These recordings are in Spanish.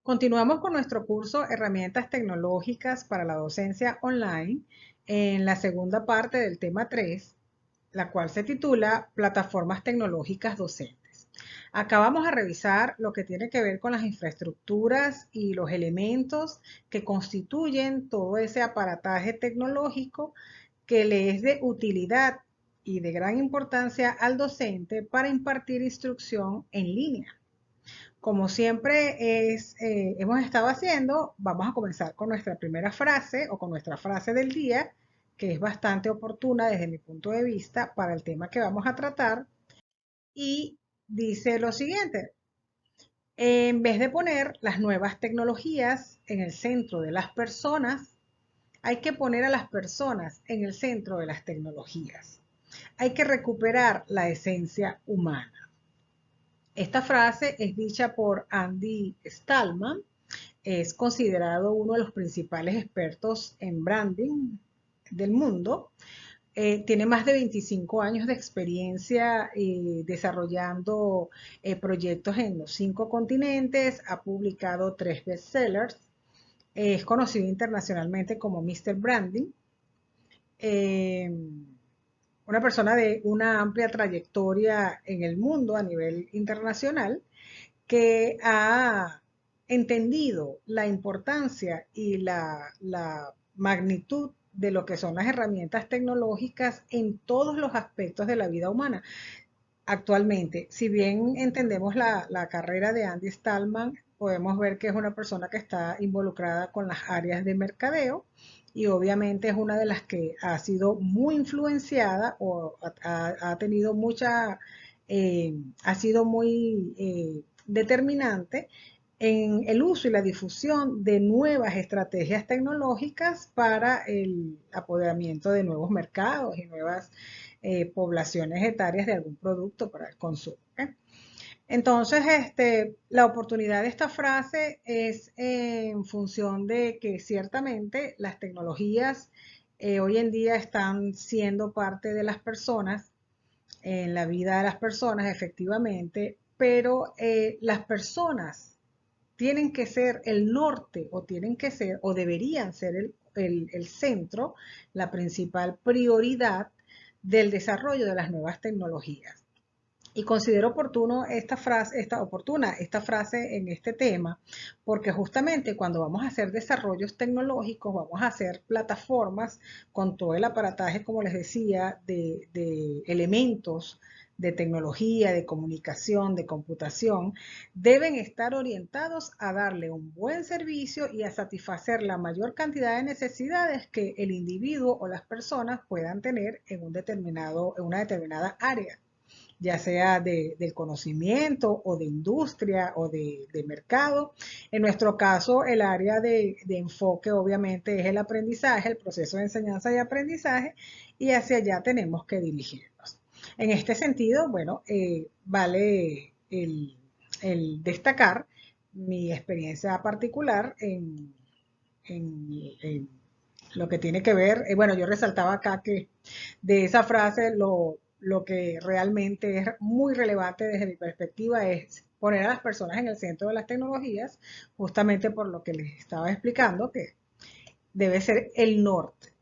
Continuamos con nuestro curso Herramientas tecnológicas para la docencia online en la segunda parte del tema 3, la cual se titula Plataformas tecnológicas docentes. Acá vamos a revisar lo que tiene que ver con las infraestructuras y los elementos que constituyen todo ese aparataje tecnológico que le es de utilidad y de gran importancia al docente para impartir instrucción en línea. Como siempre hemos estado haciendo, vamos a comenzar con nuestra primera frase o con nuestra frase del día, que es bastante oportuna desde mi punto de vista para el tema que vamos a tratar. Y dice lo siguiente: en vez de poner las nuevas tecnologías en el centro de las personas, hay que poner a las personas en el centro de las tecnologías. Hay que recuperar la esencia humana. Esta frase es dicha por Andy Stallman. Es considerado uno de los principales expertos en branding del mundo. Tiene más de 25 años de experiencia desarrollando proyectos en los 5 continentes. Ha publicado 3 bestsellers. Es conocido internacionalmente como Mr. Branding. Eh, una persona de una amplia trayectoria en el mundo a nivel internacional, que ha entendido la importancia y la magnitud de lo que son las herramientas tecnológicas en todos los aspectos de la vida humana. Actualmente, si bien entendemos la carrera de Andy Stallman, podemos ver que es una persona que está involucrada con las áreas de mercadeo y obviamente es una de las que ha sido muy influenciada o ha tenido mucha, ha sido muy determinante en el uso y la difusión de nuevas estrategias tecnológicas para el apoderamiento de nuevos mercados y nuevas poblaciones etarias de algún producto para el consumo. ¿Eh? Entonces, la oportunidad de esta frase es en función de que ciertamente las tecnologías hoy en día están siendo parte de las personas, en la vida de las personas efectivamente, pero las personas tienen que ser el norte o tienen que ser o deberían ser el centro, la principal prioridad del desarrollo de las nuevas tecnologías. Y considero oportuna esta frase en este tema, porque justamente cuando vamos a hacer desarrollos tecnológicos, vamos a hacer plataformas con todo el aparataje, como les decía, de elementos de tecnología, de comunicación, de computación, deben estar orientados a darle un buen servicio y a satisfacer la mayor cantidad de necesidades que el individuo o las personas puedan tener en en una determinada área, ya sea del conocimiento o de industria o de mercado. En nuestro caso, el área de enfoque obviamente es el aprendizaje, el proceso de enseñanza y aprendizaje, y hacia allá tenemos que dirigirnos. En este sentido, bueno, vale el destacar mi experiencia particular en lo que tiene que ver, bueno, yo resaltaba acá que de esa frase lo que realmente es muy relevante desde mi perspectiva es poner a las personas en el centro de las tecnologías, justamente por lo que les estaba explicando, que debe ser el norte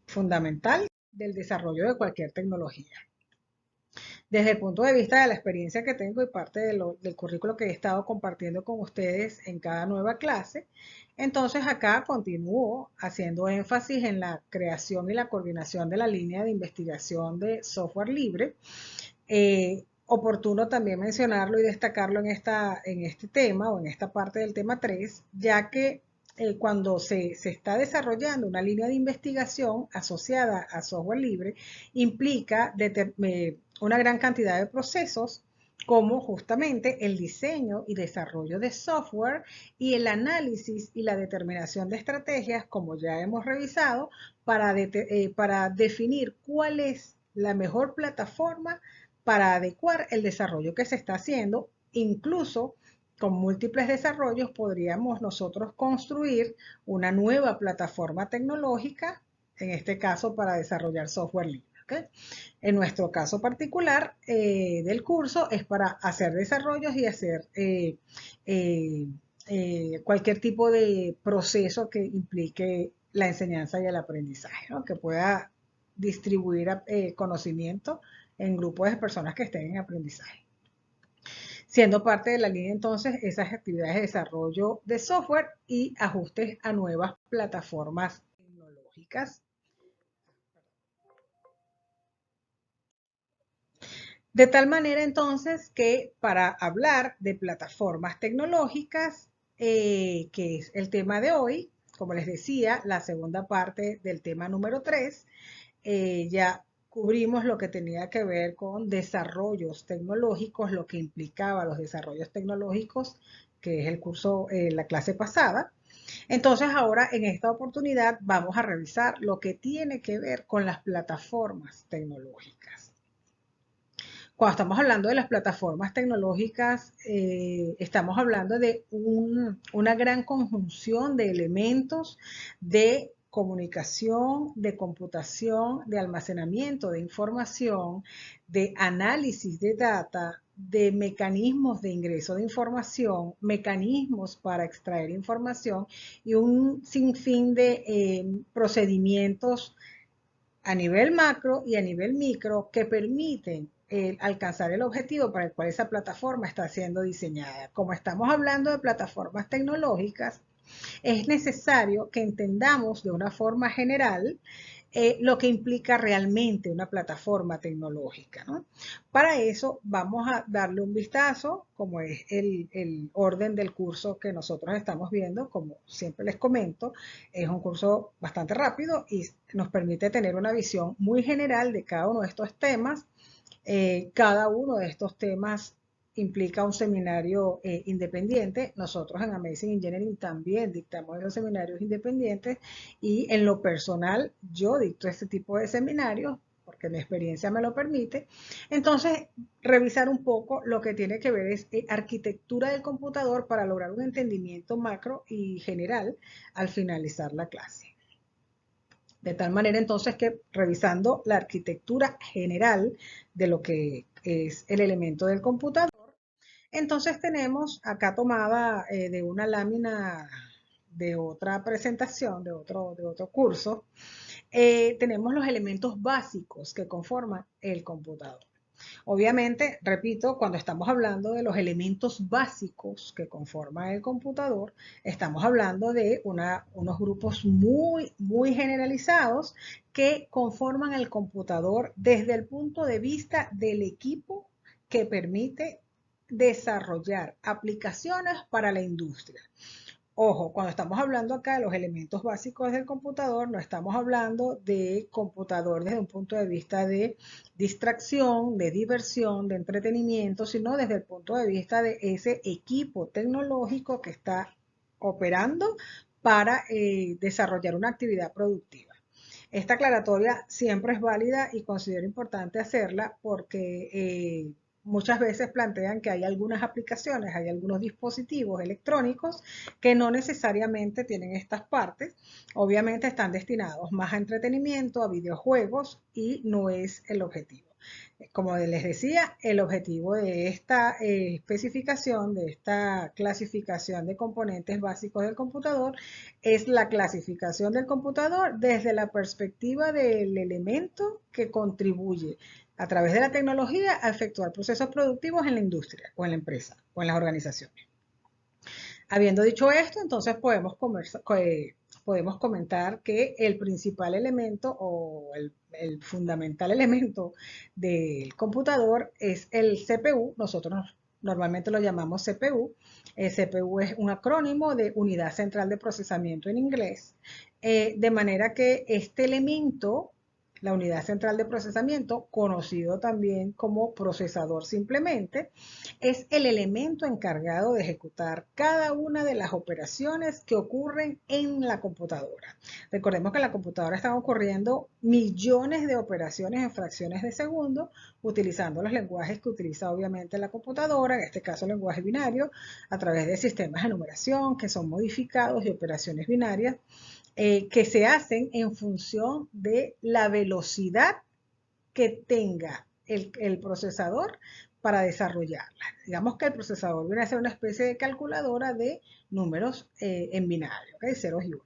fundamental del desarrollo de cualquier tecnología. Desde el punto de vista de la experiencia que tengo y parte del currículo que he estado compartiendo con ustedes en cada nueva clase, entonces acá continúo haciendo énfasis en la creación y la coordinación de la línea de investigación de software libre. Oportuno también mencionarlo y destacarlo en este tema o en esta parte del tema 3, ya que cuando se está desarrollando una línea de investigación asociada a software libre, implica una gran cantidad de procesos como justamente el diseño y desarrollo de software y el análisis y la determinación de estrategias, como ya hemos revisado, para definir cuál es la mejor plataforma para adecuar el desarrollo que se está haciendo. Incluso con múltiples desarrollos podríamos nosotros construir una nueva plataforma tecnológica, en este caso para desarrollar software libre. ¿Okay? En nuestro caso particular del curso es para hacer desarrollos y hacer cualquier tipo de proceso que implique la enseñanza y el aprendizaje, ¿no? Que pueda distribuir conocimiento en grupos de personas que estén en aprendizaje. Siendo parte de la línea entonces esas actividades de desarrollo de software y ajustes a nuevas plataformas tecnológicas. De tal manera entonces que para hablar de plataformas tecnológicas, que es el tema de hoy, como les decía, la segunda parte del tema número 3, ya cubrimos lo que tenía que ver con desarrollos tecnológicos, lo que implicaba los desarrollos tecnológicos, que es el curso, la clase pasada. Entonces ahora en esta oportunidad vamos a revisar lo que tiene que ver con las plataformas tecnológicas. Cuando estamos hablando de las plataformas tecnológicas, estamos hablando de una gran conjunción de elementos de comunicación, de computación, de almacenamiento de información, de análisis de data, de mecanismos de ingreso de información, mecanismos para extraer información y un sinfín de procedimientos a nivel macro y a nivel micro que permiten alcanzar el objetivo para el cual esa plataforma está siendo diseñada. Como estamos hablando de plataformas tecnológicas, es necesario que entendamos de una forma general lo que implica realmente una plataforma tecnológica, ¿no? Para eso vamos a darle un vistazo, como es el orden del curso que nosotros estamos viendo, como siempre les comento, es un curso bastante rápido y nos permite tener una visión muy general de cada uno de estos temas. Cada uno de estos temas implica un seminario independiente. Nosotros en Amazing Engineering también dictamos esos seminarios independientes y en lo personal yo dicto este tipo de seminarios porque mi experiencia me lo permite. Entonces, revisar un poco lo que tiene que ver es arquitectura del computador para lograr un entendimiento macro y general al finalizar la clase. De tal manera entonces que revisando la arquitectura general de lo que es el elemento del computador, entonces tenemos acá tomada de una lámina de otra presentación, de otro curso, tenemos los elementos básicos que conforman el computador. Obviamente, repito, cuando estamos hablando de los elementos básicos que conforman el computador, estamos hablando de unos grupos muy, muy generalizados que conforman el computador desde el punto de vista del equipo que permite desarrollar aplicaciones para la industria. Ojo, cuando estamos hablando acá de los elementos básicos del computador, no estamos hablando de computador desde un punto de vista de distracción, de diversión, de entretenimiento, sino desde el punto de vista de ese equipo tecnológico que está operando para desarrollar una actividad productiva. Esta aclaratoria siempre es válida y considero importante hacerla porque muchas veces plantean que hay algunas aplicaciones, hay algunos dispositivos electrónicos que no necesariamente tienen estas partes. Obviamente están destinados más a entretenimiento, a videojuegos y no es el objetivo. Como les decía, el objetivo de esta especificación, de esta clasificación de componentes básicos del computador, es la clasificación del computador desde la perspectiva del elemento que contribuye a través de la tecnología a efectuar procesos productivos en la industria o en la empresa o en las organizaciones. Habiendo dicho esto, entonces podemos comentar que el principal elemento o el fundamental elemento del computador es el CPU. Nosotros normalmente lo llamamos CPU. El CPU es un acrónimo de Unidad Central de Procesamiento en inglés. De manera que este elemento, la unidad central de procesamiento, conocido también como procesador simplemente, es el elemento encargado de ejecutar cada una de las operaciones que ocurren en la computadora. Recordemos que en la computadora están ocurriendo millones de operaciones en fracciones de segundo, utilizando los lenguajes que utiliza obviamente la computadora, en este caso el lenguaje binario, a través de sistemas de numeración que son modificados y operaciones binarias que se hacen en función de la velocidad que tenga el procesador para desarrollarlas. Digamos que el procesador viene a ser una especie de calculadora de números en binario, ¿ok? Ceros y unos.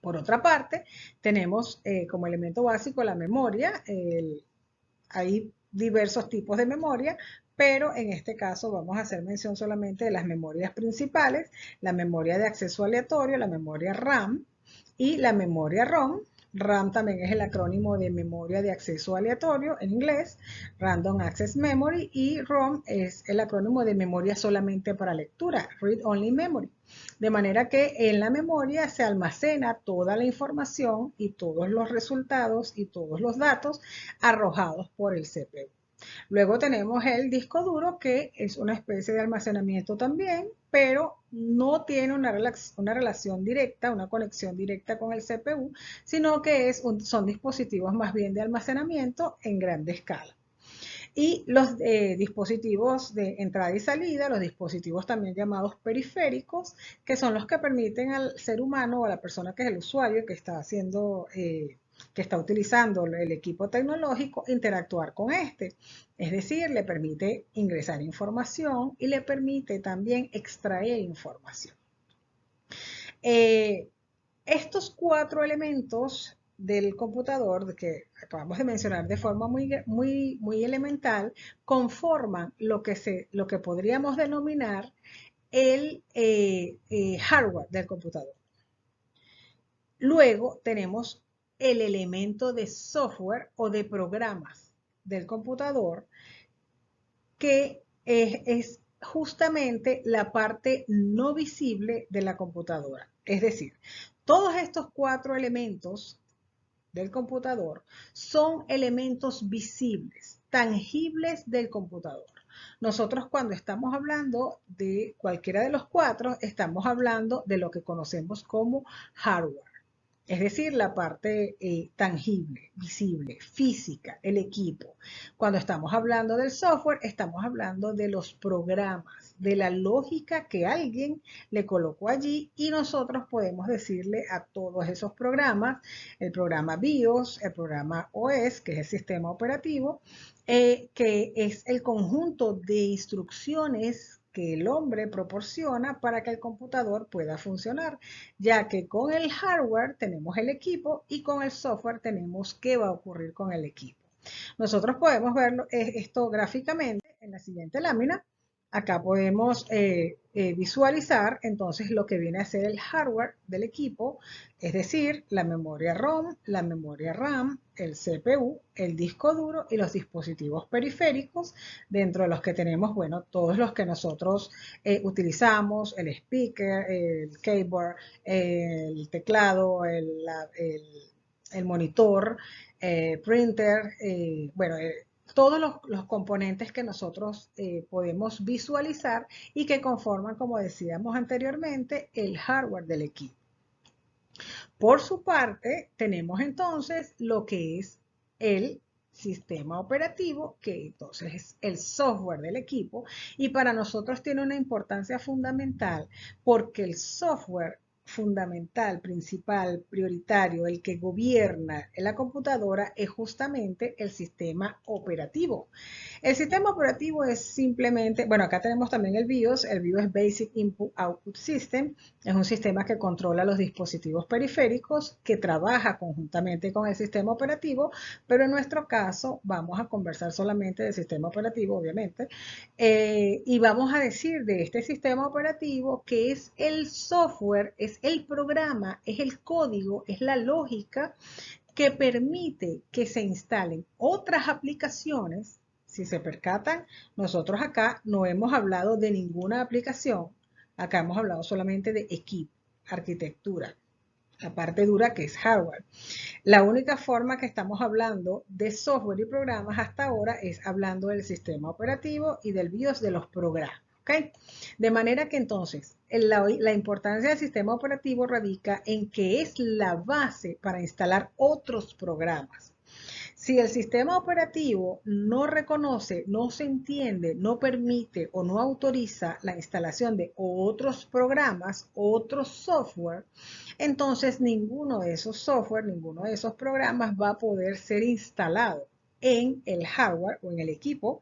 Por otra parte, tenemos como elemento básico la memoria. Hay diversos tipos de memoria, pero en este caso vamos a hacer mención solamente de las memorias principales, la memoria de acceso aleatorio, la memoria RAM y la memoria ROM. RAM también es el acrónimo de memoria de acceso aleatorio en inglés, Random Access Memory, y ROM es el acrónimo de memoria solamente para lectura, Read Only Memory. De manera que en la memoria se almacena toda la información y todos los resultados y todos los datos arrojados por el CPU. Luego tenemos el disco duro, que es una especie de almacenamiento también, pero no tiene una relación directa, una conexión directa con el CPU, sino que son dispositivos más bien de almacenamiento en grande escala. Y los dispositivos de entrada y salida, los dispositivos también llamados periféricos, que son los que permiten al ser humano o a la persona que es el usuario que está que está utilizando el equipo tecnológico, interactuar con este. Es decir, le permite ingresar información y le permite también extraer información. Estos cuatro elementos del computador que acabamos de mencionar de forma muy elemental conforman lo que podríamos denominar el hardware del computador. Luego tenemos el elemento de software o de programas del computador, que es justamente la parte no visible de la computadora. Es decir, todos estos cuatro elementos del computador son elementos visibles, tangibles del computador. Nosotros cuando estamos hablando de cualquiera de los cuatro, estamos hablando de lo que conocemos como hardware. Es decir, la parte tangible, visible, física, el equipo. Cuando estamos hablando del software, estamos hablando de los programas, de la lógica que alguien le colocó allí y nosotros podemos decirle a todos esos programas, el programa BIOS, el programa OS, que es el sistema operativo, que es el conjunto de instrucciones que el hombre proporciona para que el computador pueda funcionar, ya que con el hardware tenemos el equipo y con el software tenemos qué va a ocurrir con el equipo. Nosotros podemos verlo esto gráficamente en la siguiente lámina. Acá podemos visualizar entonces lo que viene a ser el hardware del equipo, es decir, la memoria ROM, la memoria RAM, el CPU, el disco duro y los dispositivos periféricos, dentro de los que tenemos, bueno, todos los que nosotros utilizamos, el speaker, el keyboard, el teclado, el monitor, printer, bueno, todos los componentes que nosotros podemos visualizar y que conforman, como decíamos anteriormente, el hardware del equipo. Por su parte, tenemos entonces lo que es el sistema operativo, que entonces es el software del equipo, y para nosotros tiene una importancia fundamental porque el software fundamental, principal, prioritario, el que gobierna en la computadora es justamente el sistema operativo. El sistema operativo es simplemente, bueno, acá tenemos también el BIOS es Basic Input Output System, es un sistema que controla los dispositivos periféricos, que trabaja conjuntamente con el sistema operativo, pero en nuestro caso vamos a conversar solamente del sistema operativo, obviamente, y vamos a decir de este sistema operativo que es el software, es el programa, es el código, es la lógica que permite que se instalen otras aplicaciones. Si se percatan, nosotros acá no hemos hablado de ninguna aplicación, acá hemos hablado solamente de equipo, arquitectura, la parte dura que es hardware. La única forma que estamos hablando de software y programas hasta ahora es hablando del sistema operativo y del BIOS de los programas. ¿Okay? De manera que entonces la importancia del sistema operativo radica en que es la base para instalar otros programas. Si el sistema operativo no reconoce, no se entiende, no permite o no autoriza la instalación de otros programas, otros software, entonces ninguno de esos software, ninguno de esos programas va a poder ser instalado en el hardware o en el equipo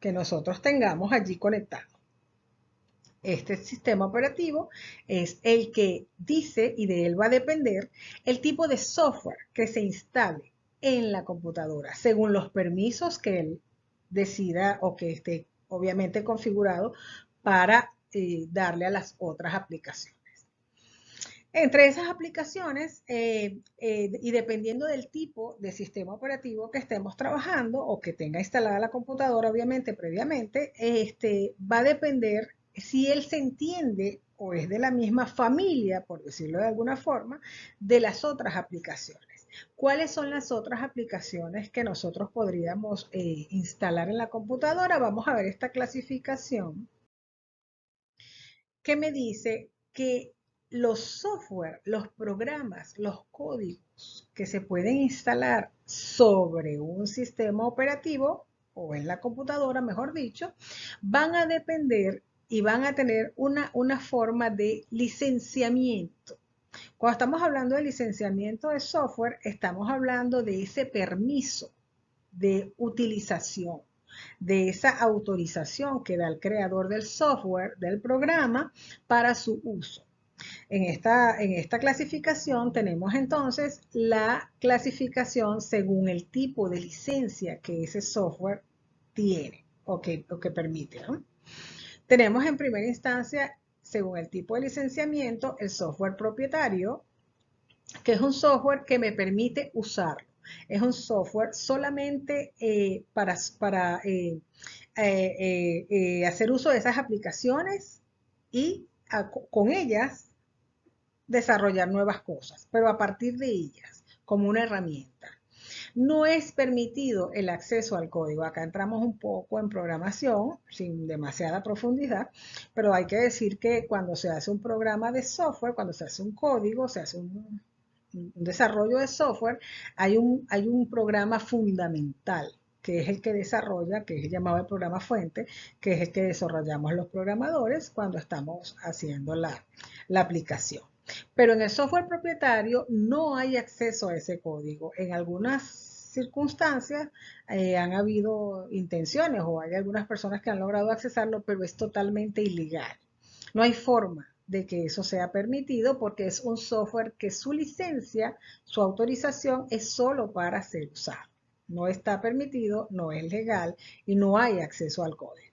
que nosotros tengamos allí conectado. Este sistema operativo es el que dice, y de él va a depender el tipo de software que se instale en la computadora, según los permisos que él decida o que esté obviamente configurado para darle a las otras aplicaciones. Entre esas aplicaciones, y dependiendo del tipo de sistema operativo que estemos trabajando o que tenga instalada la computadora, obviamente, previamente, va a depender si él se entiende o es de la misma familia, por decirlo de alguna forma, de las otras aplicaciones. ¿Cuáles son las otras aplicaciones que nosotros podríamos instalar en la computadora? Vamos a ver esta clasificación que me dice que los software, los programas, los códigos que se pueden instalar sobre un sistema operativo o en la computadora, mejor dicho, van a depender y van a tener una forma de licenciamiento. Cuando estamos hablando de licenciamiento de software, estamos hablando de ese permiso de utilización, de esa autorización que da el creador del software, del programa, para su uso. En esta clasificación tenemos entonces la clasificación según el tipo de licencia que ese software tiene o que permite, ¿no? Tenemos en primera instancia, según el tipo de licenciamiento, el software propietario, que es un software que me permite usarlo. Es un software solamente para hacer uso de esas aplicaciones y con ellas desarrollar nuevas cosas, pero a partir de ellas, como una herramienta. No es permitido el acceso al código. Acá entramos un poco en programación, sin demasiada profundidad, pero hay que decir que cuando se hace un programa de software, cuando se hace un código, se hace un desarrollo de software, hay un programa fundamental, que es el que desarrolla, que es el llamado el programa fuente, que es el que desarrollamos los programadores cuando estamos haciendo la aplicación. Pero en el software propietario no hay acceso a ese código. En algunas circunstancias han habido intenciones o hay algunas personas que han logrado accesarlo, pero es totalmente ilegal. No hay forma de que eso sea permitido porque es un software que su licencia, su autorización es solo para ser usado. No está permitido, no es legal y no hay acceso al código.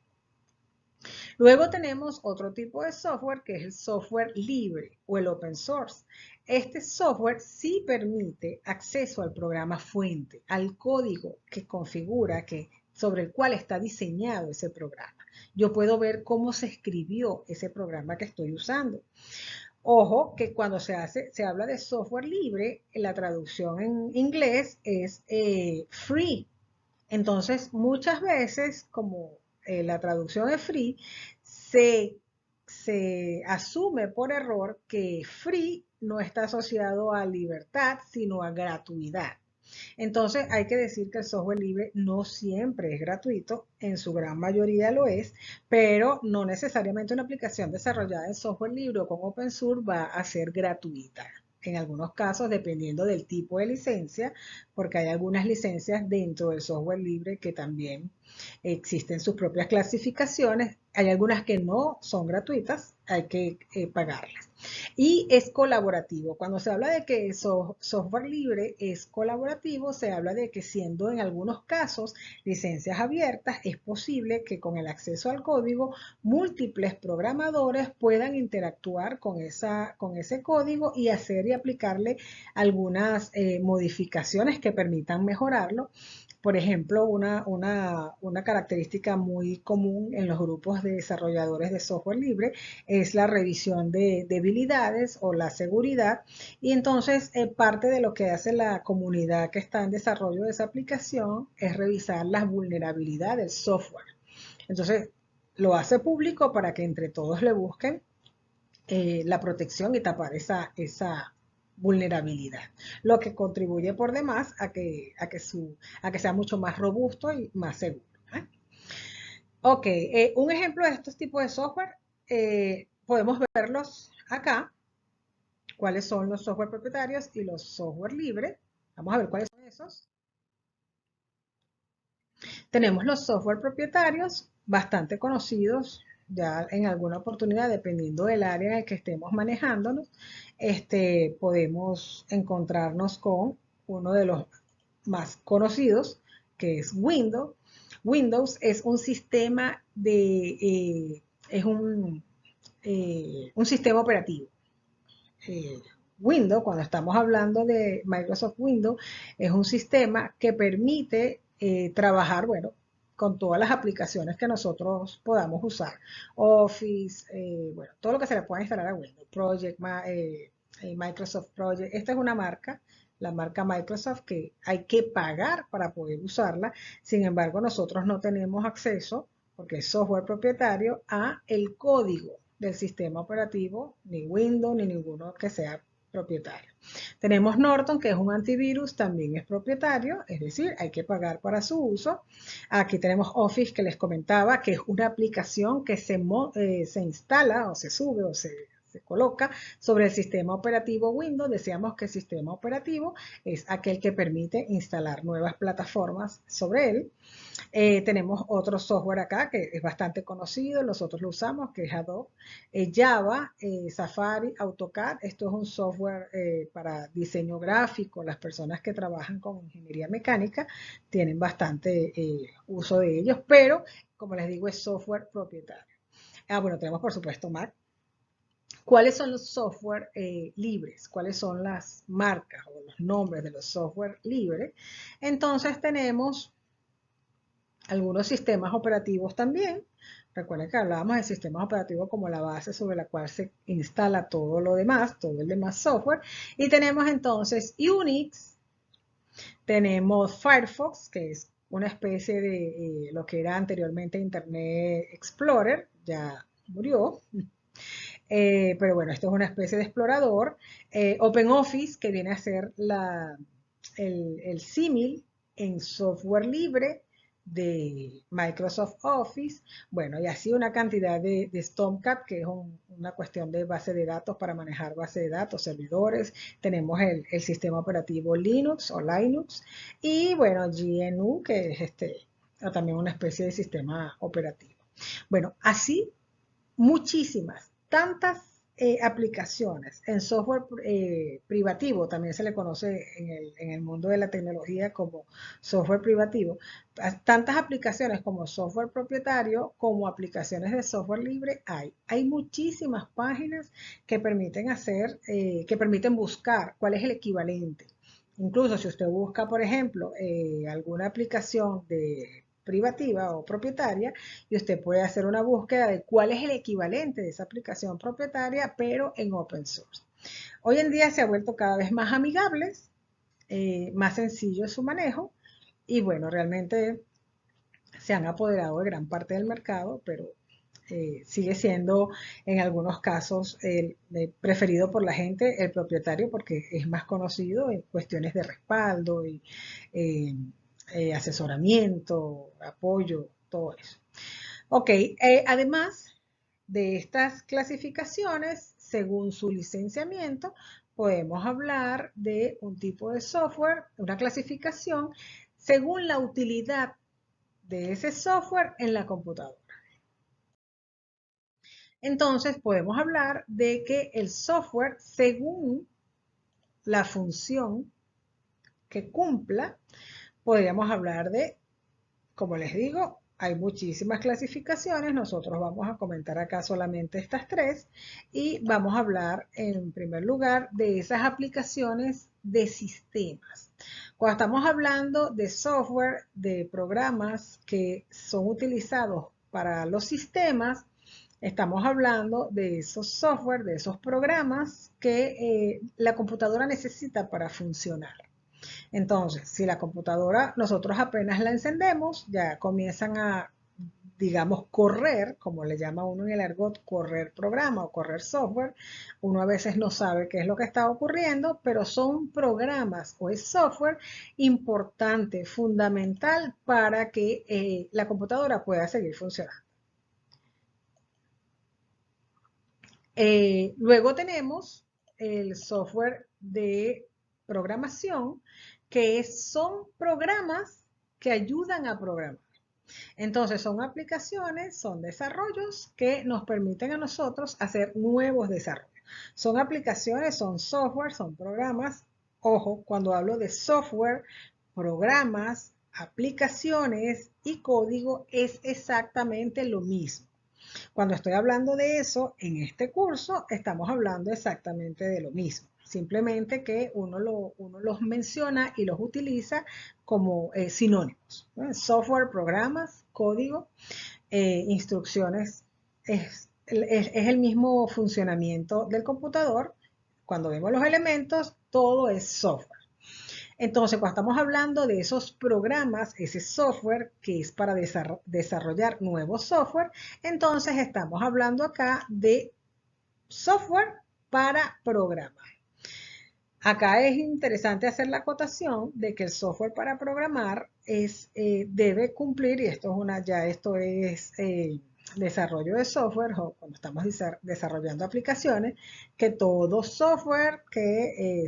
Luego tenemos otro tipo de software que es el software libre o el open source. Este software sí permite acceso al programa fuente, al código que configura, sobre el cual está diseñado ese programa. Yo puedo ver cómo se escribió ese programa que estoy usando. Ojo que cuando se habla de software libre, la traducción en inglés es free. Entonces, muchas veces, como la traducción es free, se asume por error que free no está asociado a libertad, sino a gratuidad. Entonces hay que decir que el software libre no siempre es gratuito, en su gran mayoría lo es, pero no necesariamente una aplicación desarrollada en software libre o con open source va a ser gratuita. En algunos casos, dependiendo del tipo de licencia, porque hay algunas licencias dentro del software libre que también existen sus propias clasificaciones. Hay algunas que no son gratuitas, hay que pagarlas. Y es colaborativo. Cuando se habla de que software libre es colaborativo, se habla de que siendo en algunos casos licencias abiertas, es posible que con el acceso al código múltiples programadores puedan interactuar con ese código y hacer y aplicarle algunas modificaciones que permitan mejorarlo. Por ejemplo, una característica muy común en los grupos de desarrolladores de software libre es la revisión de debilidades o la seguridad. Y entonces parte de lo que hace la comunidad que está en desarrollo de esa aplicación es revisar las vulnerabilidades del software. Entonces lo hace público para que entre todos le busquen la protección y tapar esa vulnerabilidad, lo que contribuye por demás a que sea mucho más robusto y más seguro. Ok, un ejemplo de estos tipos de software, podemos verlos acá, cuáles son los software propietarios y los software libres. Vamos a ver cuáles son esos. Tenemos los software propietarios, bastante conocidos ya en alguna oportunidad, dependiendo del área en el que estemos manejándonos, podemos encontrarnos con uno de los más conocidos, que es Windows. Windows es un sistema un sistema operativo. eh, Windows, cuando estamos hablando de Microsoft Windows, es un sistema que permite trabajar, bueno, con todas las aplicaciones que nosotros podamos usar. Office, bueno, todo lo que se le pueda instalar a Windows. Microsoft Project. Esta es una marca, la marca Microsoft, que hay que pagar para poder usarla. Sin embargo, nosotros no tenemos acceso, porque es software propietario, a el código del sistema operativo, ni Windows, ni ninguno que sea propietario. Tenemos Norton, que es un antivirus, también es propietario, es decir, hay que pagar para su uso. Aquí tenemos Office, que les comentaba, que es una aplicación que se instala o se sube o se coloca sobre el sistema operativo Windows. Decíamos que el sistema operativo es aquel que permite instalar nuevas plataformas sobre él. Tenemos otro software acá que es bastante conocido, nosotros lo usamos, que es Adobe, Java, Safari, AutoCAD. Esto es un software para diseño gráfico. Las personas que trabajan con ingeniería mecánica tienen bastante uso de ellos, pero como les digo, es software propietario. Bueno, tenemos por supuesto Mac. ¿Cuáles son los software libres? ¿Cuáles son las marcas o los nombres de los software libres? Entonces tenemos algunos sistemas operativos también. Recuerden que hablábamos de sistemas operativos como la base sobre la cual se instala todo lo demás, todo el demás software. Y tenemos entonces Unix, tenemos Firefox, que es una especie de lo que era anteriormente Internet Explorer, ya murió. Pero bueno, esto es una especie de explorador. OpenOffice, que viene a ser el símil en software libre de Microsoft Office. Bueno, y así una cantidad de Tomcat, que es una cuestión de base de datos para manejar base de datos, servidores. Tenemos el sistema operativo Linux o Linux. Y bueno, GNU, que es también una especie de sistema operativo. Bueno, así muchísimas, tantas aplicaciones en software privativo, también se le conoce en el mundo de la tecnología como software privativo, tantas aplicaciones como software propietario como aplicaciones de software libre hay. Hay muchísimas páginas que permiten que permiten buscar cuál es el equivalente. Incluso si usted busca, por ejemplo, alguna aplicación de privativa o propietaria, y usted puede hacer una búsqueda de cuál es el equivalente de esa aplicación propietaria, pero en open source. Hoy en día se ha vuelto cada vez más amigables, más sencillo su manejo, y bueno, realmente se han apoderado de gran parte del mercado, pero sigue siendo en algunos casos preferido por la gente el propietario porque es más conocido en cuestiones de respaldo y eh, asesoramiento, apoyo, todo eso. Ok, además de estas clasificaciones, según su licenciamiento, podemos hablar de un tipo de software, una clasificación, según la utilidad de ese software en la computadora. Entonces, podemos hablar de que el software, según la función que cumpla, podríamos hablar de, como les digo, hay muchísimas clasificaciones, nosotros vamos a comentar acá solamente estas tres y vamos a hablar en primer lugar de esas aplicaciones de sistemas. Cuando estamos hablando de software, de programas que son utilizados para los sistemas, estamos hablando de esos software, de esos programas que la computadora necesita para funcionar. Entonces, si la computadora nosotros apenas la encendemos, ya comienzan a, digamos, correr, como le llama uno en el argot, correr programa o correr software. Uno a veces no sabe qué es lo que está ocurriendo, pero son programas o es software importante, fundamental para que la computadora pueda seguir funcionando. Luego tenemos el software de programación, que son programas que ayudan a programar. Entonces son aplicaciones, son desarrollos que nos permiten a nosotros hacer nuevos desarrollos. Son aplicaciones, son software, son programas. Ojo, cuando hablo de software, programas, aplicaciones y código es exactamente lo mismo. Cuando estoy hablando de eso, en este curso estamos hablando exactamente de lo mismo. Simplemente que uno los menciona y los utiliza como sinónimos, ¿no? Software, programas, código, instrucciones. Es el mismo funcionamiento del computador. Cuando vemos los elementos, todo es software. Entonces, cuando estamos hablando de esos programas, ese software que es para desarrollar nuevos software, entonces estamos hablando acá de software para programar. Acá es interesante hacer la acotación de que el software para programar debe cumplir, y esto es desarrollo de software, o cuando estamos desarrollando aplicaciones, que todo software,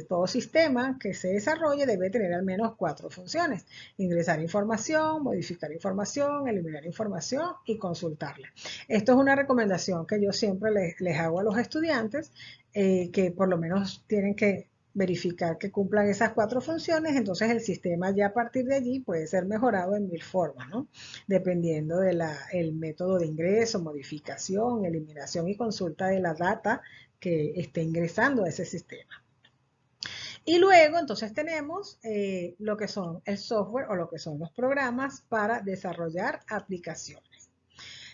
todo sistema que se desarrolle debe tener al menos 4 funciones: ingresar información, modificar información, eliminar información y consultarla. Esto es una recomendación que yo siempre les hago a los estudiantes, que por lo menos tienen que verificar que cumplan esas 4 funciones. Entonces el sistema ya a partir de allí puede ser mejorado en 1000 formas, ¿no? Dependiendo del método de ingreso, modificación, eliminación y consulta de la data que esté ingresando a ese sistema. Y luego entonces tenemos lo que son el software o lo que son los programas para desarrollar aplicaciones.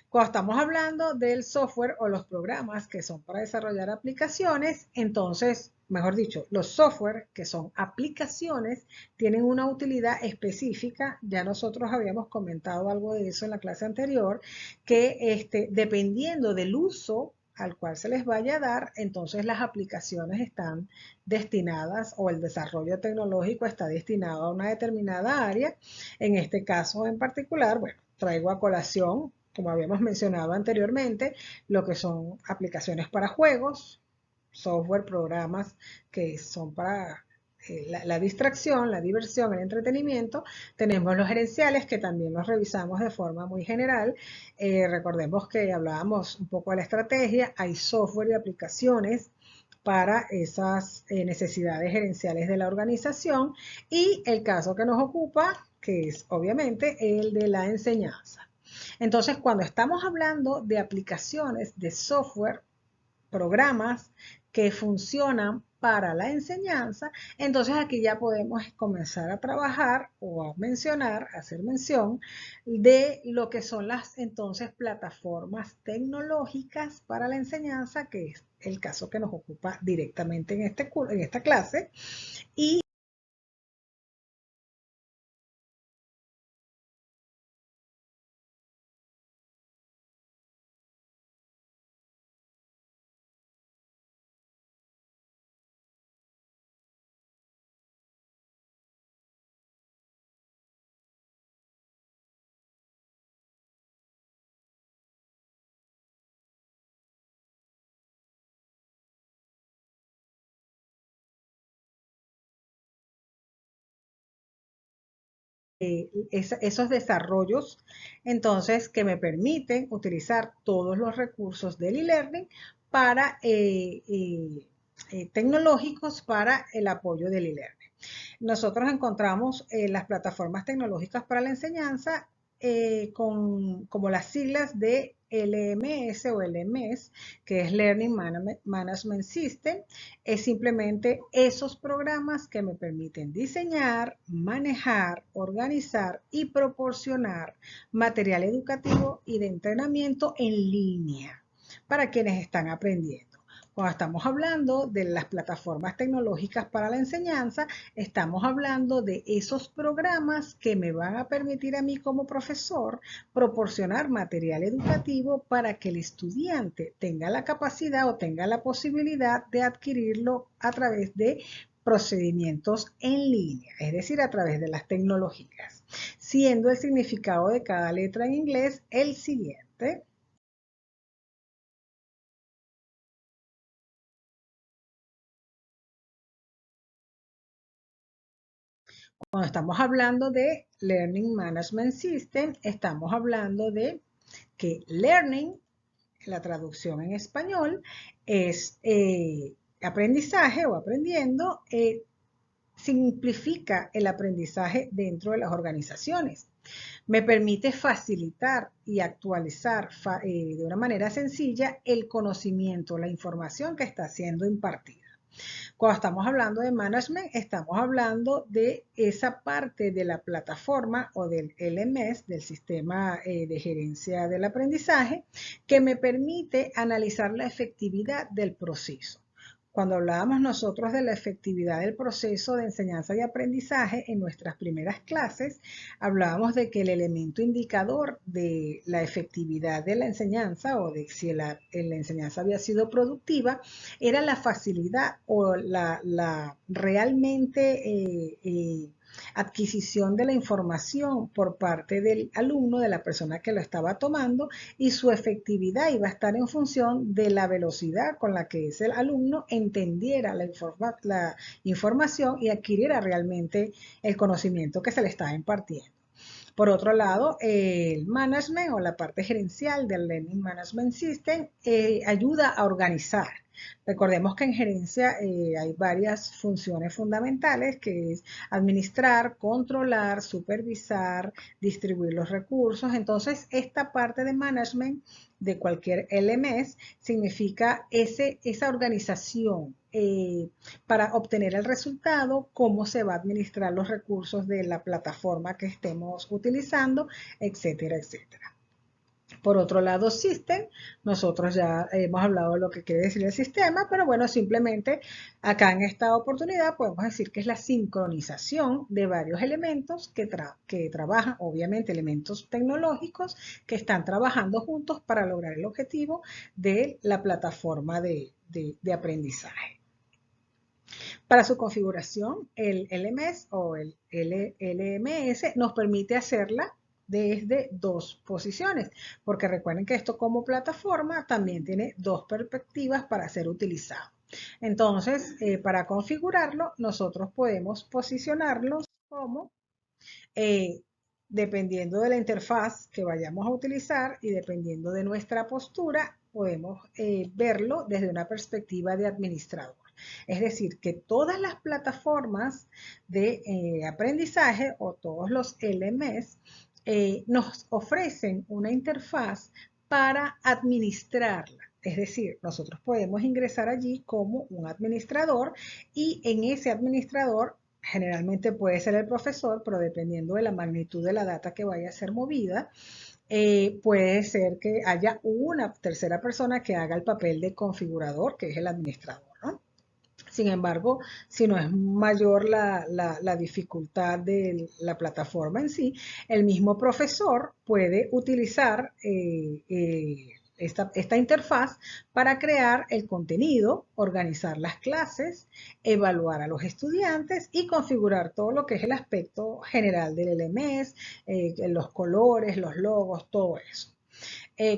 Cuando estamos hablando del software o los programas que son para desarrollar aplicaciones, entonces, mejor dicho, los software que son aplicaciones tienen una utilidad específica. Ya nosotros habíamos comentado algo de eso en la clase anterior, que dependiendo del uso al cual se les vaya a dar, entonces las aplicaciones están destinadas, o el desarrollo tecnológico está destinado a una determinada área. En este caso en particular, bueno, traigo a colación, como habíamos mencionado anteriormente, lo que son aplicaciones para juegos, software, programas que son para la distracción, la diversión, el entretenimiento. Tenemos los gerenciales, que también los revisamos de forma muy general. Recordemos que hablábamos un poco de la estrategia. Hay software y aplicaciones para esas necesidades gerenciales de la organización, y el caso que nos ocupa, que es obviamente el de la enseñanza. Entonces, cuando estamos hablando de aplicaciones de software, programas que funcionan para la enseñanza, entonces aquí ya podemos comenzar a trabajar o a mencionar, a hacer mención de lo que son las entonces plataformas tecnológicas para la enseñanza, que es el caso que nos ocupa directamente en esta clase. Y esos desarrollos, entonces, que me permiten utilizar todos los recursos del e-learning para tecnológicos para el apoyo del e-learning. Nosotros encontramos las plataformas tecnológicas para la enseñanza como las siglas de LMS o LMS, que es Learning Management System. Es simplemente esos programas que me permiten diseñar, manejar, organizar y proporcionar material educativo y de entrenamiento en línea para quienes están aprendiendo. Cuando estamos hablando de las plataformas tecnológicas para la enseñanza, estamos hablando de esos programas que me van a permitir a mí como profesor proporcionar material educativo para que el estudiante tenga la capacidad o tenga la posibilidad de adquirirlo a través de procedimientos en línea, es decir, a través de las tecnologías, siendo el significado de cada letra en inglés el siguiente. Cuando estamos hablando de Learning Management System, estamos hablando de que learning, la traducción en español, es aprendizaje o aprendiendo, simplifica el aprendizaje dentro de las organizaciones. Me permite facilitar y actualizar de una manera sencilla el conocimiento, la información que está siendo impartida. Cuando estamos hablando de management, estamos hablando de esa parte de la plataforma o del LMS, del sistema de gerencia del aprendizaje, que me permite analizar la efectividad del proceso. Cuando hablábamos nosotros de la efectividad del proceso de enseñanza y aprendizaje en nuestras primeras clases, hablábamos de que el elemento indicador de la efectividad de la enseñanza o de si la enseñanza había sido productiva era la facilidad o la realmente adquisición de la información por parte del alumno, de la persona que lo estaba tomando, y su efectividad iba a estar en función de la velocidad con la que ese alumno entendiera la información y adquiriera realmente el conocimiento que se le estaba impartiendo. Por otro lado, el management o la parte gerencial del Learning Management System ayuda a organizar. Recordemos que en gerencia hay varias funciones fundamentales, que es administrar, controlar, supervisar, distribuir los recursos. Entonces, esta parte de management de cualquier LMS significa esa organización para obtener el resultado, cómo se va a administrar los recursos de la plataforma que estemos utilizando, etcétera, etcétera. Por otro lado, System, nosotros ya hemos hablado de lo que quiere decir el sistema, pero bueno, simplemente acá en esta oportunidad podemos decir que es la sincronización de varios elementos que trabajan, obviamente elementos tecnológicos que están trabajando juntos para lograr el objetivo de la plataforma de aprendizaje. Para su configuración, el LMS o el LMS nos permite hacerla desde dos posiciones, porque recuerden que esto como plataforma también tiene dos perspectivas para ser utilizado. Entonces, para configurarlo, nosotros podemos posicionarlos como, eh, dependiendo de la interfaz que vayamos a utilizar y dependiendo de nuestra postura, podemos verlo desde una perspectiva de administrador. Es decir, que todas las plataformas de aprendizaje o todos los LMS nos ofrecen una interfaz para administrarla. Es decir, nosotros podemos ingresar allí como un administrador y en ese administrador generalmente puede ser el profesor, pero dependiendo de la magnitud de la data que vaya a ser movida, puede ser que haya una tercera persona que haga el papel de configurador, que es el administrador, ¿no? Sin embargo, si no es mayor la dificultad de la plataforma en sí, el mismo profesor puede utilizar esta interfaz para crear el contenido, organizar las clases, evaluar a los estudiantes y configurar todo lo que es el aspecto general del LMS, los colores, los logos, todo eso.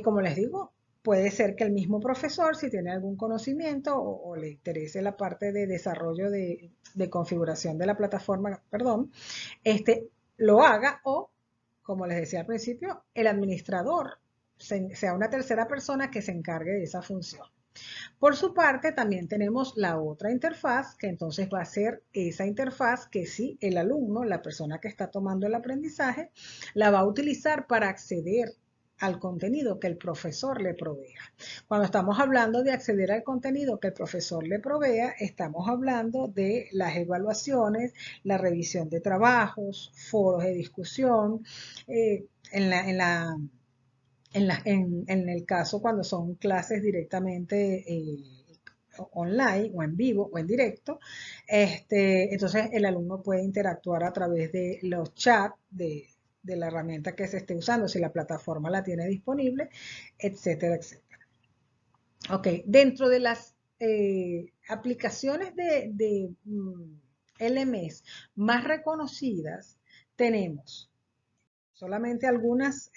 Como les digo, puede ser que el mismo profesor, si tiene algún conocimiento o le interese la parte de desarrollo de configuración de la plataforma, perdón, lo haga o, como les decía al principio, el administrador sea una tercera persona que se encargue de esa función. Por su parte, también tenemos la otra interfaz, que entonces va a ser esa interfaz que sí, el alumno, la persona que está tomando el aprendizaje, la va a utilizar para acceder al contenido que el profesor le provea. Cuando estamos hablando de acceder al contenido que el profesor le provea, estamos hablando de las evaluaciones, la revisión de trabajos, foros de discusión, en el caso cuando son clases directamente online o en vivo o en directo, entonces el alumno puede interactuar a través de los chats de la herramienta que se esté usando, si la plataforma la tiene disponible, etcétera, etcétera. Ok, dentro de las aplicaciones de LMS más reconocidas tenemos solamente algunas,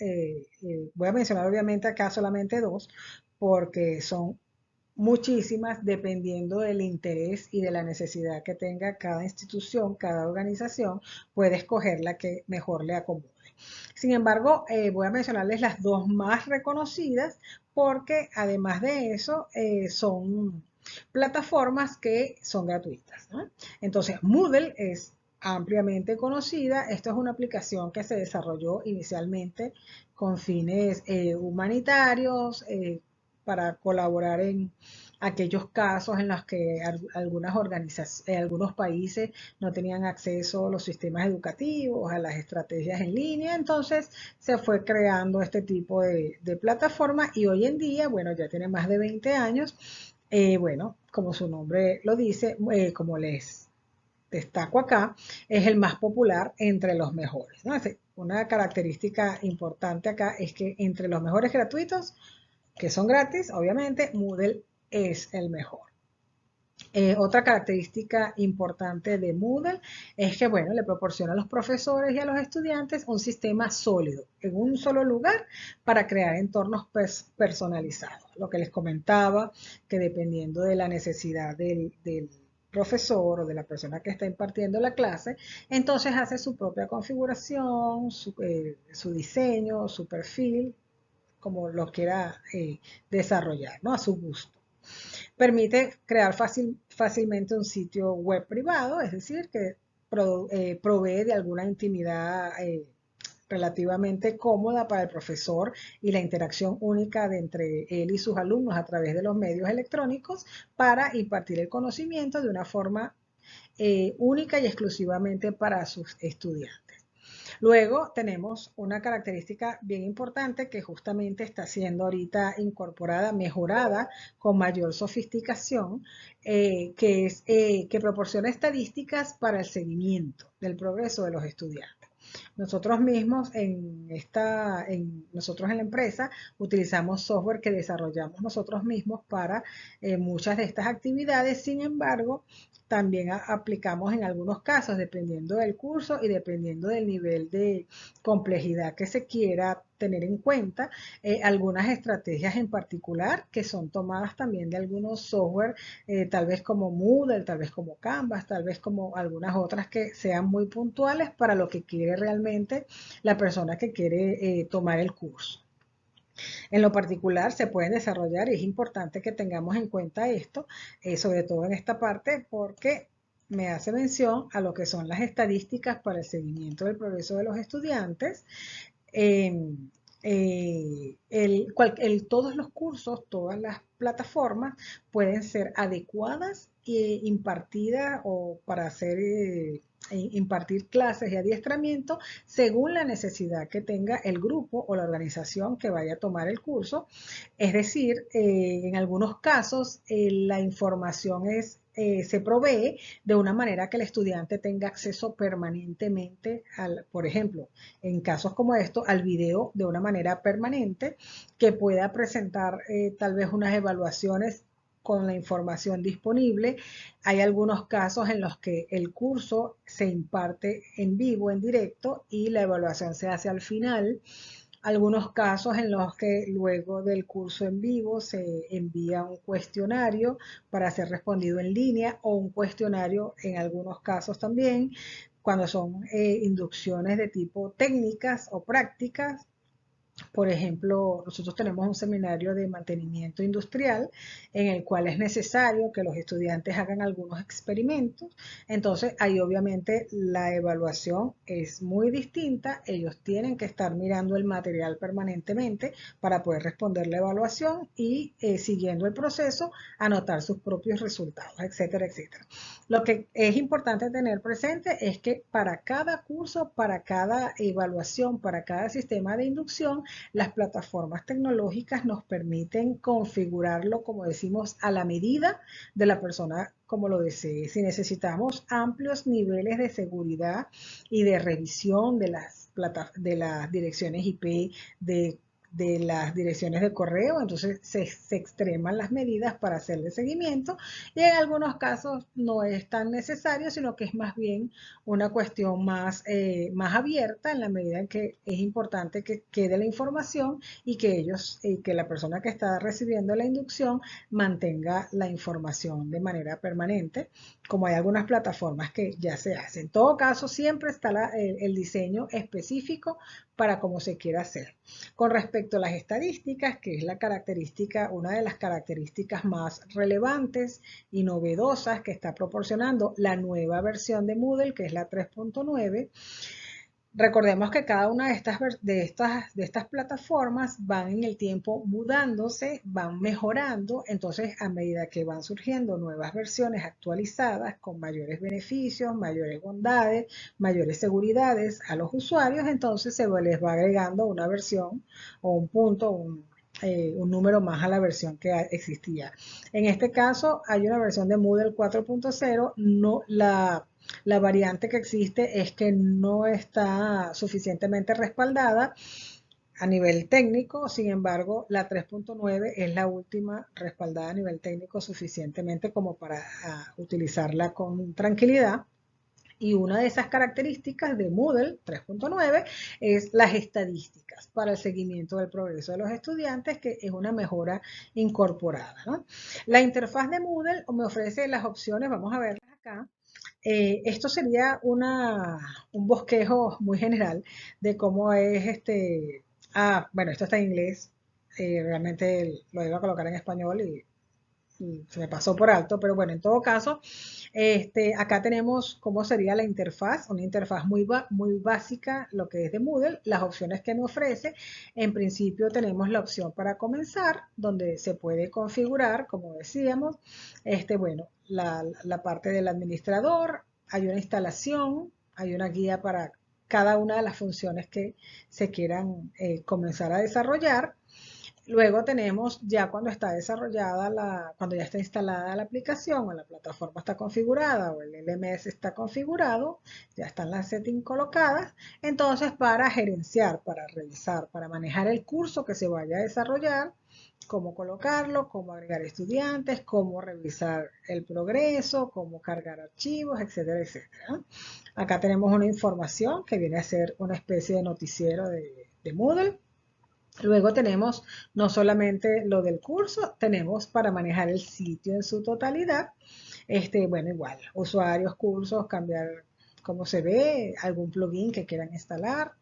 voy a mencionar obviamente acá solamente dos, porque son muchísimas, dependiendo del interés y de la necesidad que tenga cada institución, cada organización, puede escoger la que mejor le acomode. Sin embargo, voy a mencionarles las dos más reconocidas porque además de eso son plataformas que son gratuitas, ¿no? Entonces, Moodle es ampliamente conocida. Esto es una aplicación que se desarrolló inicialmente con fines humanitarios, para colaborar en aquellos casos en los que algunas organizaciones, algunos países no tenían acceso a los sistemas educativos, a las estrategias en línea. Entonces se fue creando este tipo de plataforma y hoy en día, bueno, ya tiene más de 20 años. Bueno, como su nombre lo dice, como les destaco acá, es el más popular entre los mejores, ¿no? Una característica importante acá es que entre los mejores gratuitos, que son gratis, obviamente, Moodle es el mejor. Otra característica importante de Moodle es que, bueno, le proporciona a los profesores y a los estudiantes un sistema sólido en un solo lugar para crear entornos personalizados. Lo que les comentaba, que dependiendo de la necesidad del profesor o de la persona que está impartiendo la clase, entonces hace su propia configuración, su diseño, su perfil, como lo quiera desarrollar, ¿no? A su gusto. Permite crear fácilmente un sitio web privado, es decir, que provee de alguna intimidad relativamente cómoda para el profesor y la interacción única de entre él y sus alumnos a través de los medios electrónicos para impartir el conocimiento de una forma única y exclusivamente para sus estudiantes. Luego tenemos una característica bien importante que justamente está siendo ahorita incorporada, mejorada con mayor sofisticación, que es que proporciona estadísticas para el seguimiento del progreso de los estudiantes. Nosotros mismos nosotros en la empresa utilizamos software que desarrollamos nosotros mismos para muchas de estas actividades. Sin embargo, también aplicamos en algunos casos, dependiendo del curso y dependiendo del nivel de complejidad que se quiera tener en cuenta, algunas estrategias en particular que son tomadas también de algunos software, tal vez como Moodle, tal vez como Canvas, tal vez como algunas otras que sean muy puntuales para lo que quiere realmente la persona que quiere tomar el curso. En lo particular se pueden desarrollar y es importante que tengamos en cuenta esto, sobre todo en esta parte, porque me hace mención a lo que son las estadísticas para el seguimiento del progreso de los estudiantes. Eh, todos los cursos, todas las plataformas pueden ser adecuadas e impartidas o para hacer impartir clases y adiestramiento según la necesidad que tenga el grupo o la organización que vaya a tomar el curso. Es decir, en algunos casos la información se provee de una manera que el estudiante tenga acceso permanentemente por ejemplo, en casos como estos, al video de una manera permanente, que pueda presentar tal vez unas evaluaciones con la información disponible. Hay algunos casos en los que el curso se imparte en vivo, en directo, y la evaluación se hace al final. Algunos casos en los que luego del curso en vivo se envía un cuestionario para ser respondido en línea o un cuestionario en algunos casos también cuando son inducciones de tipo técnicas o prácticas. Por ejemplo, nosotros tenemos un seminario de mantenimiento industrial en el cual es necesario que los estudiantes hagan algunos experimentos. Entonces, ahí obviamente la evaluación es muy distinta. Ellos tienen que estar mirando el material permanentemente para poder responder la evaluación y siguiendo el proceso, anotar sus propios resultados, etcétera, etcétera. Lo que es importante tener presente es que para cada curso, para cada evaluación, para cada sistema de inducción, las plataformas tecnológicas nos permiten configurarlo, como decimos, a la medida de la persona como lo desee. Si necesitamos amplios niveles de seguridad y de revisión de las direcciones IP, de de las direcciones de correo, entonces se extreman las medidas para hacerle seguimiento y en algunos casos no es tan necesario, sino que es más bien una cuestión más abierta en la medida en que es importante que quede la información y que que la persona que está recibiendo la inducción mantenga la información de manera permanente, como hay algunas plataformas que ya se hacen. En todo caso, siempre está el diseño específico para cómo se quiera hacer. Con respecto a las estadísticas, que es una de las características más relevantes y novedosas que está proporcionando la nueva versión de Moodle, que es la 3.9, recordemos que cada una de estas plataformas van en el tiempo mudándose, van mejorando, entonces a medida que van surgiendo nuevas versiones actualizadas con mayores beneficios, mayores bondades, mayores seguridades a los usuarios, entonces se les va agregando una versión o un punto, un número más a la versión que existía. En este caso hay una versión de Moodle 4.0, no la variante que existe es que no está suficientemente respaldada a nivel técnico, sin embargo, la 3.9 es la última respaldada a nivel técnico suficientemente como para utilizarla con tranquilidad. Y una de esas características de Moodle 3.9 es las estadísticas para el seguimiento del progreso de los estudiantes, que es una mejora incorporada, ¿no? La interfaz de Moodle me ofrece las opciones, vamos a verlas acá. Esto sería un bosquejo muy general de cómo es bueno, esto está en inglés, realmente lo iba a colocar en español y se me pasó por alto, pero bueno, en todo caso, acá tenemos cómo sería la interfaz, una interfaz muy básica, lo que es de Moodle, las opciones que me ofrece. En principio tenemos la opción para comenzar, donde se puede configurar, como decíamos, bueno, la parte del administrador, hay una instalación, hay una guía para cada una de las funciones que se quieran comenzar a desarrollar. Luego tenemos ya cuando está desarrollada, cuando ya está instalada la aplicación o la plataforma está configurada o el LMS está configurado, ya están las settings colocadas, entonces para gerenciar, para revisar, para manejar el curso que se vaya a desarrollar, cómo colocarlo, cómo agregar estudiantes, cómo revisar el progreso, cómo cargar archivos, etcétera, etcétera. Acá tenemos una información que viene a ser una especie de noticiero de Moodle. Luego tenemos no solamente lo del curso, tenemos para manejar el sitio en su totalidad. Bueno, igual, usuarios, cursos, cambiar cómo se ve, algún plugin que quieran instalar.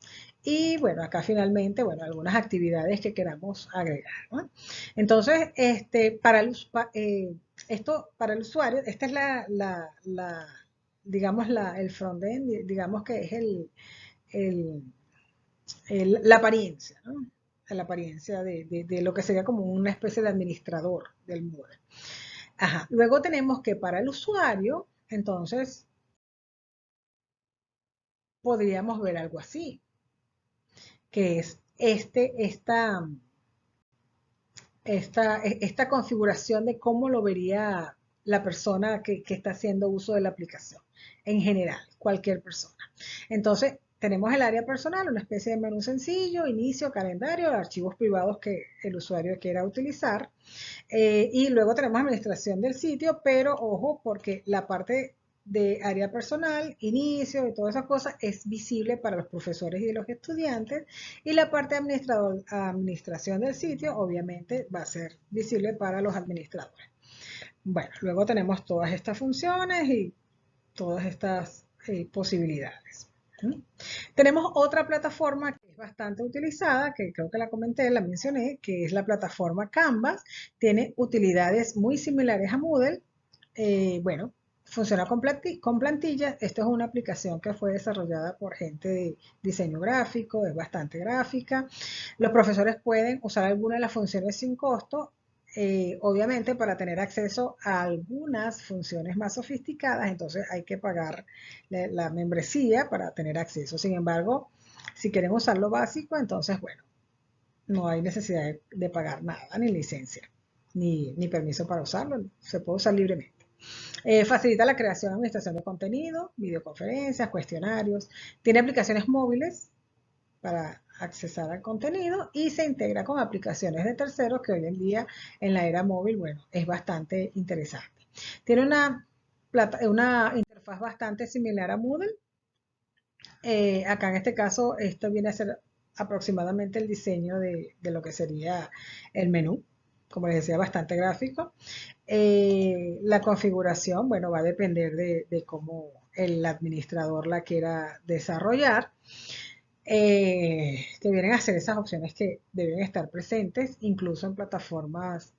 Y bueno, acá finalmente, bueno, algunas actividades que queramos agregar, ¿no? Entonces, para el usuario, esta es digamos, el frontend, digamos que es el, la apariencia, ¿no? La apariencia de lo que sería como una especie de administrador del Moodle. Ajá. Luego tenemos que para el usuario, entonces, podríamos ver algo así, que es esta configuración de cómo lo vería la persona que está haciendo uso de la aplicación, en general, cualquier persona. Entonces, tenemos el área personal, una especie de menú sencillo, inicio, calendario, archivos privados que el usuario quiera utilizar. Y luego tenemos administración del sitio, pero ojo, porque la parte de área personal, inicio y todas esas cosas es visible para los profesores y los estudiantes, y la parte de administración del sitio obviamente va a ser visible para los administradores. Bueno, luego tenemos todas estas funciones y todas estas posibilidades. ¿Mm? Tenemos otra plataforma que es bastante utilizada, que creo que la comenté, la mencioné, que es la plataforma Canvas. Tiene utilidades muy similares a Moodle. Bueno, funciona con plantillas. Esta es una aplicación que fue desarrollada por gente de diseño gráfico, es bastante gráfica. Los profesores pueden usar alguna de las funciones sin costo. Obviamente para tener acceso a algunas funciones más sofisticadas, entonces hay que pagar la membresía para tener acceso. Sin embargo, si quieren usar lo básico, entonces bueno, no hay necesidad de pagar nada, ni licencia, ni permiso para usarlo, se puede usar libremente. Facilita la creación y administración de contenido, videoconferencias, cuestionarios. Tiene aplicaciones móviles para accesar al contenido y se integra con aplicaciones de terceros que hoy en día en la era móvil, bueno, es bastante interesante. Tiene una interfaz bastante similar a Moodle. Acá en este caso, esto viene a ser aproximadamente el diseño de lo que sería el menú, como les decía, bastante gráfico. La configuración, bueno, va a depender de cómo el administrador la quiera desarrollar. Que vienen a ser esas opciones que deben estar presentes incluso en plataformas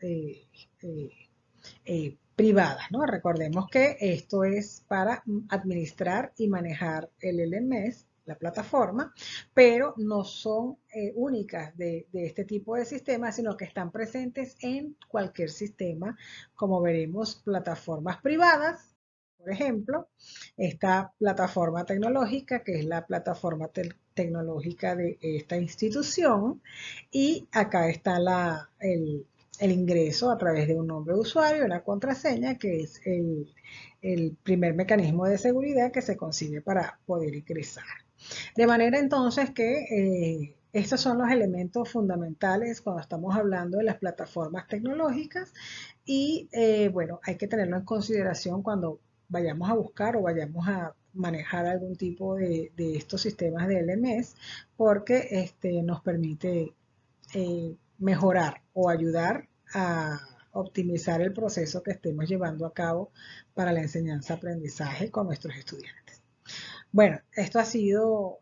privadas, ¿no? Recordemos que esto es para administrar y manejar el LMS, la plataforma, pero no son únicas de este tipo de sistemas, sino que están presentes en cualquier sistema, como veremos, plataformas privadas. Por ejemplo, esta plataforma tecnológica, que es la plataforma tecnológica de esta institución, y acá está el ingreso a través de un nombre de usuario, una contraseña, que es el primer mecanismo de seguridad que se consigue para poder ingresar. De manera entonces que estos son los elementos fundamentales cuando estamos hablando de las plataformas tecnológicas y bueno, hay que tenerlo en consideración cuando vayamos a buscar o vayamos a manejar algún tipo de estos sistemas de LMS porque nos permite mejorar o ayudar a optimizar el proceso que estemos llevando a cabo para la enseñanza-aprendizaje con nuestros estudiantes. Bueno, esto ha sido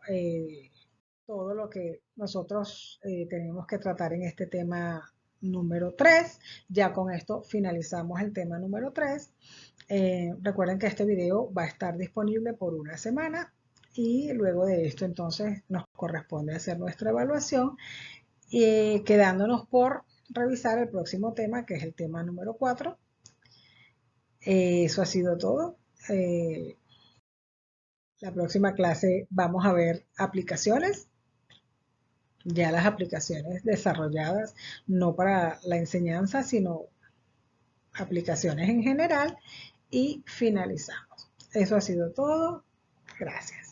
todo lo que nosotros tenemos que tratar en este tema número 3. Ya con esto finalizamos el tema número 3. Recuerden que este video va a estar disponible por una semana y luego de esto entonces nos corresponde hacer nuestra evaluación, quedándonos por revisar el próximo tema, que es el tema número 4. Eso ha sido todo. La próxima clase vamos a ver aplicaciones, ya las aplicaciones desarrolladas no para la enseñanza, sino aplicaciones en general, y finalizamos. Eso ha sido todo. Gracias.